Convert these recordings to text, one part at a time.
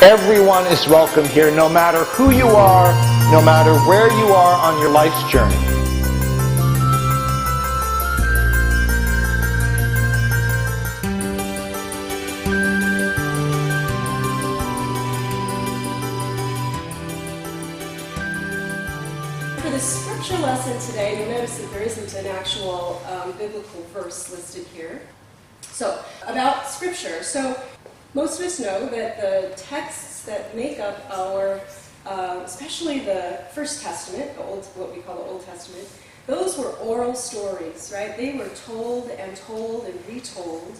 Everyone is welcome here, no matter who you are, no matter where you are on your life's journey. For the scripture lesson today, you'll notice that there isn't an actual biblical verse listed here. So, about scripture. So, most of us know that the texts that make up our, especially the First Testament, what we call the Old Testament, those were oral stories, right? They were told and told and retold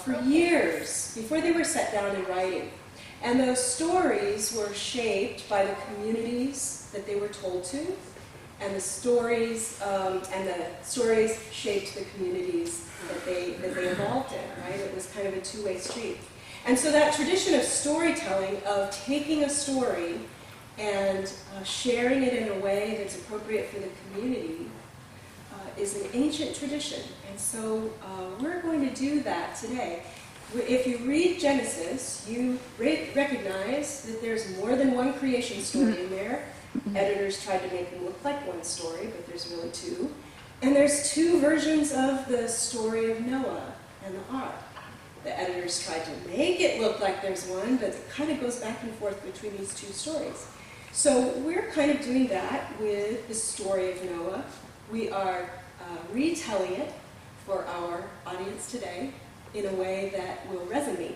for years before they were set down in writing. And those stories were shaped by the communities that they were told to, and the stories shaped the communities that they evolved in, right? It was kind of a two-way street. And so that tradition of storytelling, of taking a story and sharing it in a way that's appropriate for the community, is an ancient tradition. And so we're going to do that today. If you read Genesis, you recognize that there's more than one creation story in there. Editors tried to make them look like one story, but there's really two. And there's two versions of the story of Noah and the ark. The editors tried to make it look like there's one, but it kind of goes back and forth between these two stories. So we're kind of doing that with the story of Noah. We are retelling it for our audience today in a way that will resonate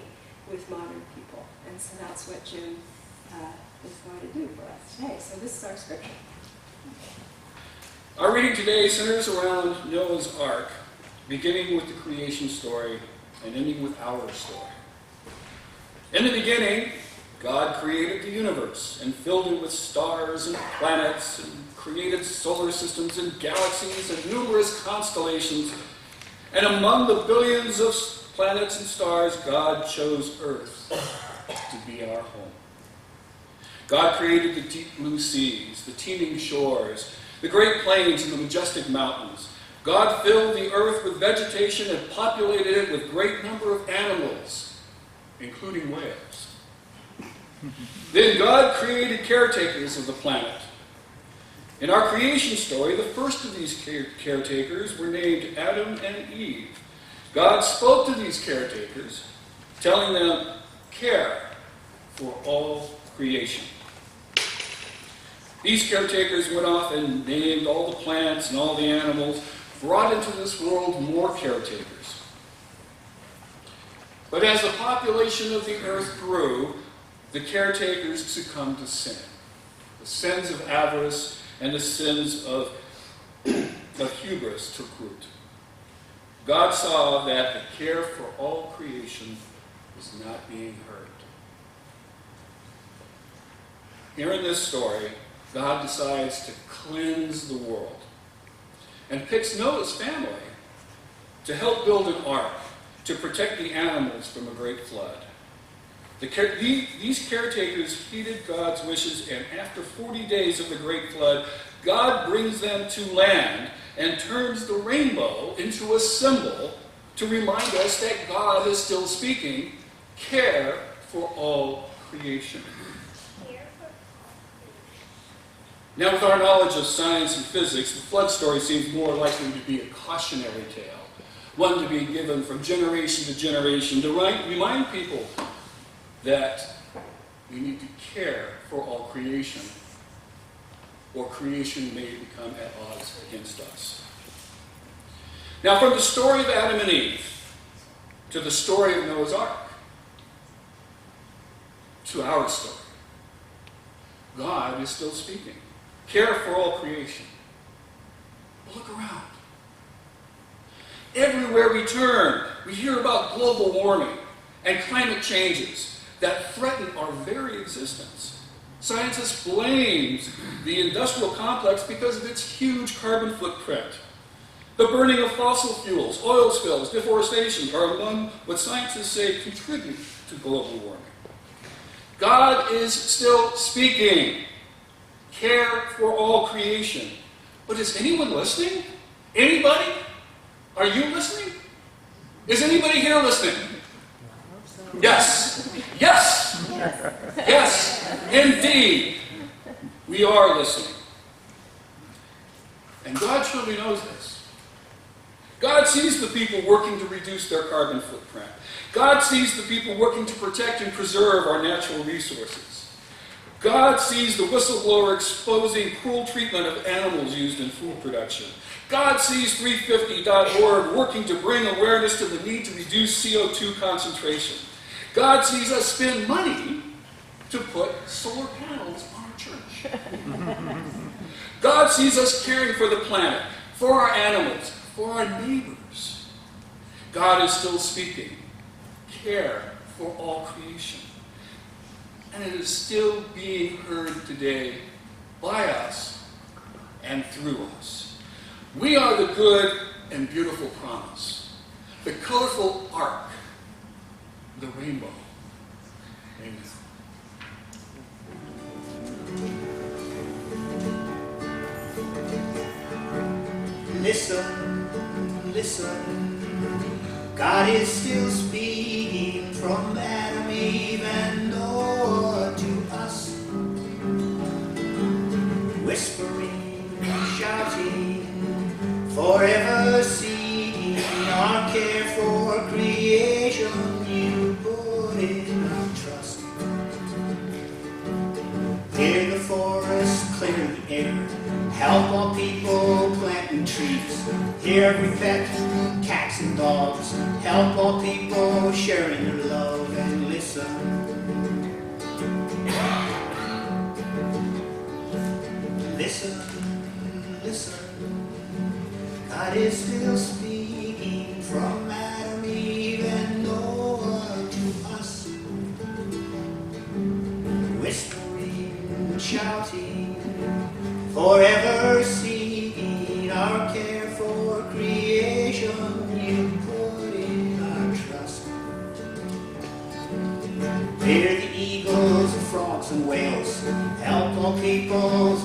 with modern people. And so that's what Jim is going to do for us today. So this is our scripture. Our reading today centers around Noah's Ark, beginning with the creation story and ending with our story. In the beginning, God created the universe and filled it with stars and planets and created solar systems and galaxies and numerous constellations. And among the billions of planets and stars, God chose Earth to be our home. God created the deep blue seas, the teeming shores, the great plains and the majestic mountains. God filled the earth with vegetation and populated it with a great number of animals, including whales. Then God created caretakers of the planet. In our creation story, the first of these caretakers were named Adam and Eve. God spoke to these caretakers, telling them, care for all creation. These caretakers went off and named all the plants and all the animals, brought into this world more caretakers. But as the population of the earth grew, the caretakers succumbed to sin. The sins of avarice and the sins of hubris took root. God saw that the care for all creation was not being heard. Here in this story, God decides to cleanse the world and picks Noah's family to help build an ark to protect the animals from a great flood. These caretakers heeded God's wishes, and after 40 days of the great flood, God brings them to land and turns the rainbow into a symbol to remind us that God is still speaking, care for all creation. Now, with our knowledge of science and physics, the flood story seems more likely to be a cautionary tale, one to be given from generation to generation to remind people that we need to care for all creation, or creation may become at odds against us. Now, from the story of Adam and Eve to the story of Noah's Ark to our story, God is still speaking. Care for all creation. But look around. Everywhere we turn, we hear about global warming and climate changes that threaten our very existence. Scientists blame the industrial complex because of its huge carbon footprint. The burning of fossil fuels, oil spills, deforestation are among what scientists say contribute to global warming. God is still speaking. Care for all creation. But is anyone listening? Anybody? Are you listening? Is anybody here listening? Yes. Yes. Yes, indeed, we are listening. And God surely knows this. God sees the people working to reduce their carbon footprint. God sees the people working to protect and preserve our natural resources. God sees the whistleblower exposing cruel treatment of animals used in food production. God sees 350.org working to bring awareness to the need to reduce CO2 concentration. God sees us spend money to put solar panels on our church. God sees us caring for the planet, for our animals, for our neighbors. God is still speaking. Care for all creation. And it is still being heard today by us and through us. We are the good and beautiful promise, the colorful ark, the rainbow. Amen. Listen, listen, God is still speaking from Adam, Eve, and Noah to us. Whispering, shouting, forever seeking our care for creation. You put in our trust. Clear the forest, clear the air. Help all people planting trees. Hear every pet, cats and dogs. Help all people sharing their love and listen. Listen, listen. God is still speaking from Adam, Eve, and Noah to us. Whispering, shouting, forever seeking our care for creation. You put in our trust. Hear the eagles, the frogs, and whales. Help all peoples,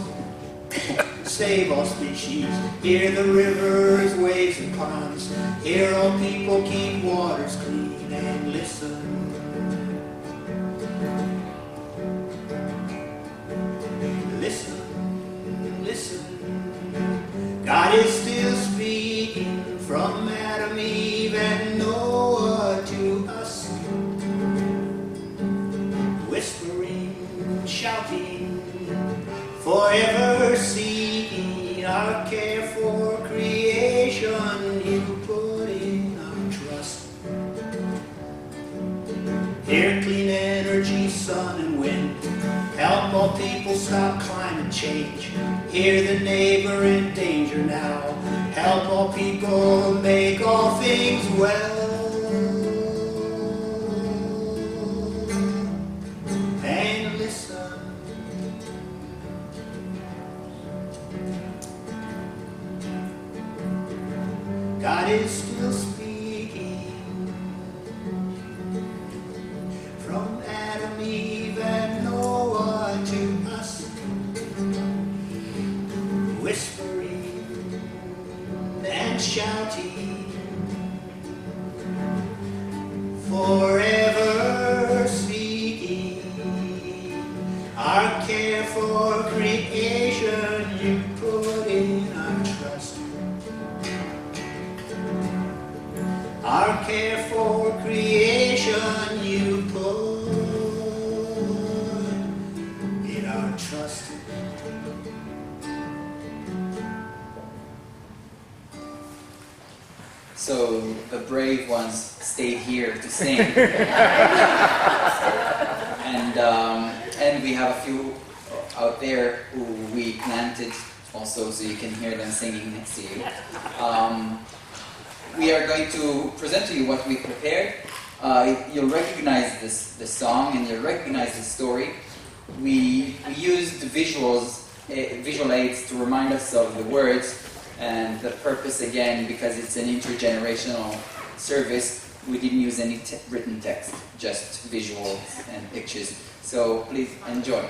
save all species. Hear the rivers, waves, and ponds. Hear all people, keep waters clean, and listen. Listen, listen. God is still speaking from Adam, Eve, and Noah to us. Whispering, shouting, forever seeking our care for creation. You put in our trust. Hear clean energy, sun and wind. Help all people stop climate change. Hear the neighbor in danger now. Help all people make all things well. And listen. God is still speaking from Adam, Eve, and Noah to us. Whispering and shouting, forever seeking our care for creation. You put in our trust. Our care for creation. You put in our trust. So the brave ones stayed here to sing, and we have a few out there who we planted also, so you can hear them singing next to you. We are going to present to you what we prepared. You'll recognize this song and you'll recognize the story. We used visual aids to remind us of the words. And the purpose, again, because it's an intergenerational service, we didn't use any written text, just visuals and pictures. So please enjoy.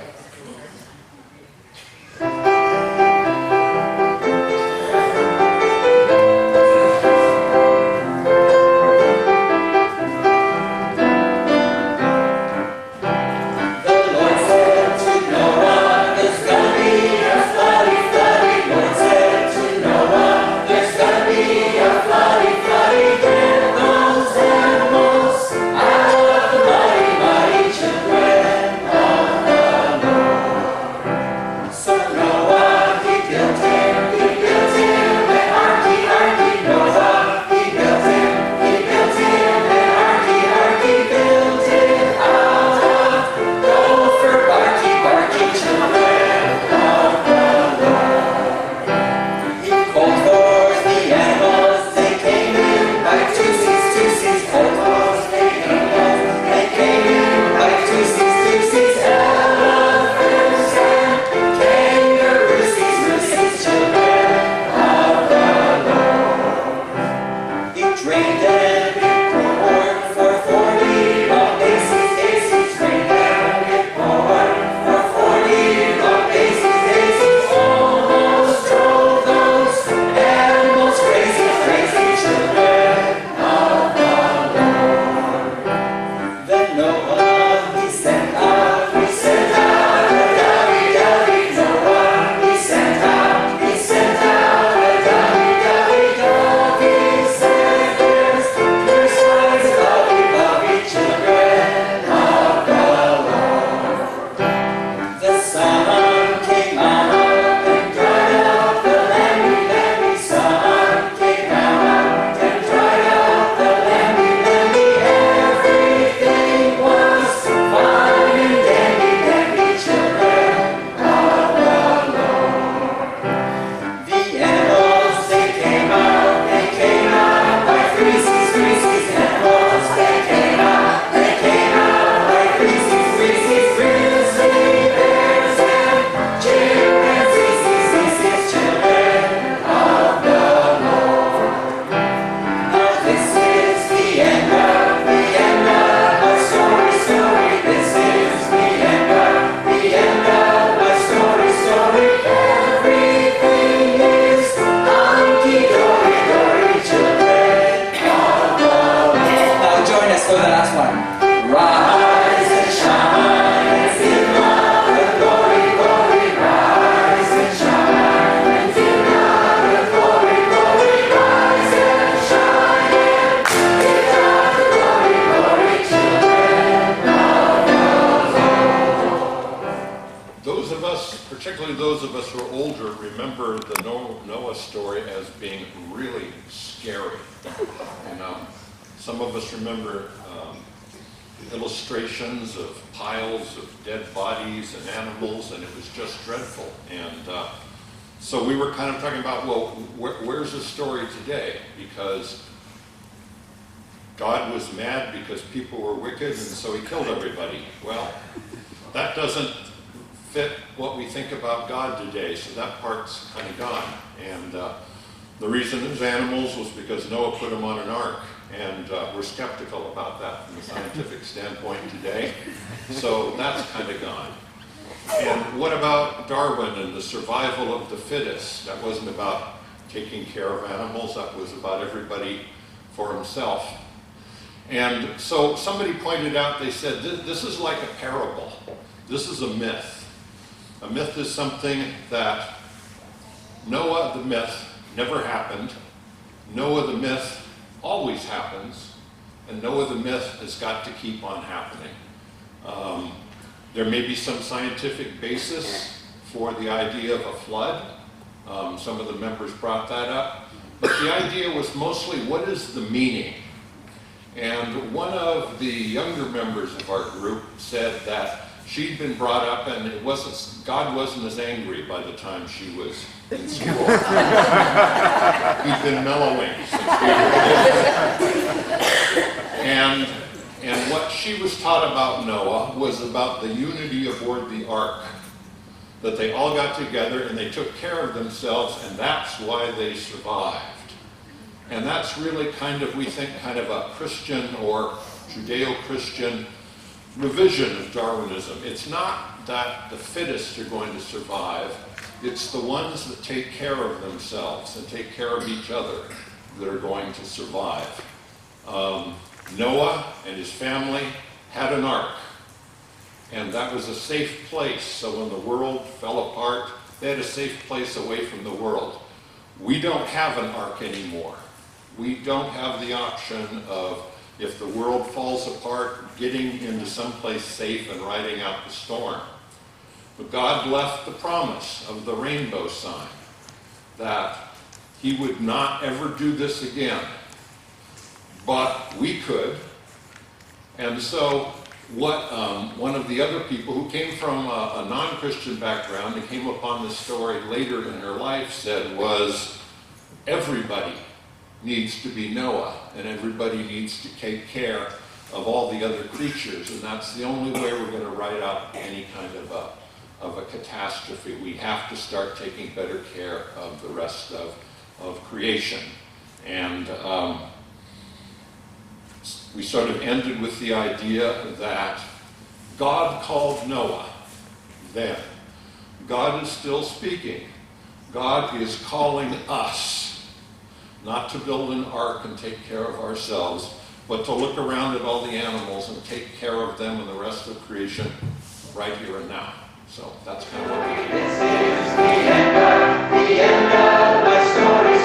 particularly those of us who are older, remember the Noah story as being really scary. Some of us remember illustrations of piles of dead bodies and animals, and it was just dreadful. And so we were kind of talking about, well, where's the story today? Because God was mad because people were wicked, and so he killed everybody. Well, that doesn't fit what we think about God today, so that part's kind of gone. And the reason there's animals was because Noah put them on an ark, and we're skeptical about that from a scientific standpoint today. So that's kind of gone. And what about Darwin and the survival of the fittest? That wasn't about taking care of animals, that was about everybody for himself. And so somebody pointed out, they said, this is like a parable. This is a myth. A myth is something that Noah the myth never happened. Noah the myth always happens. And Noah the myth has got to keep on happening. There may be some scientific basis for the idea of a flood. Some of the members brought that up. But the idea was mostly, what is the meaning? And one of the younger members of our group said that she'd been brought up, and God wasn't as angry by the time she was in school. He'd been mellowing since we were and what she was taught about Noah was about the unity aboard the ark. That they all got together and they took care of themselves, and that's why they survived. And that's really kind of, we think, kind of a Christian or Judeo-Christian revision of Darwinism. It's not that the fittest are going to survive, it's the ones that take care of themselves and take care of each other that are going to survive. Noah and his family had an ark, and that was a safe place. So when the world fell apart, they had a safe place away from the world. We don't have an ark anymore. We don't have the option of, if the world falls apart, getting into someplace safe and riding out the storm. But God left the promise of the rainbow sign, that he would not ever do this again. But we could. And so what one of the other people who came from a non-Christian background and came upon this story later in her life said was, everybody needs to be Noah, and everybody needs to take care of all the other creatures, and that's the only way we're going to ride out any kind of a catastrophe. We have to start taking better care of the rest of creation. And we sort of ended with the idea that God called Noah then. God is still speaking. God is calling us not to build an ark and take care of ourselves, but to look around at all the animals and take care of them and the rest of creation right here and now. So that's kind of what we do. This is the end of my story.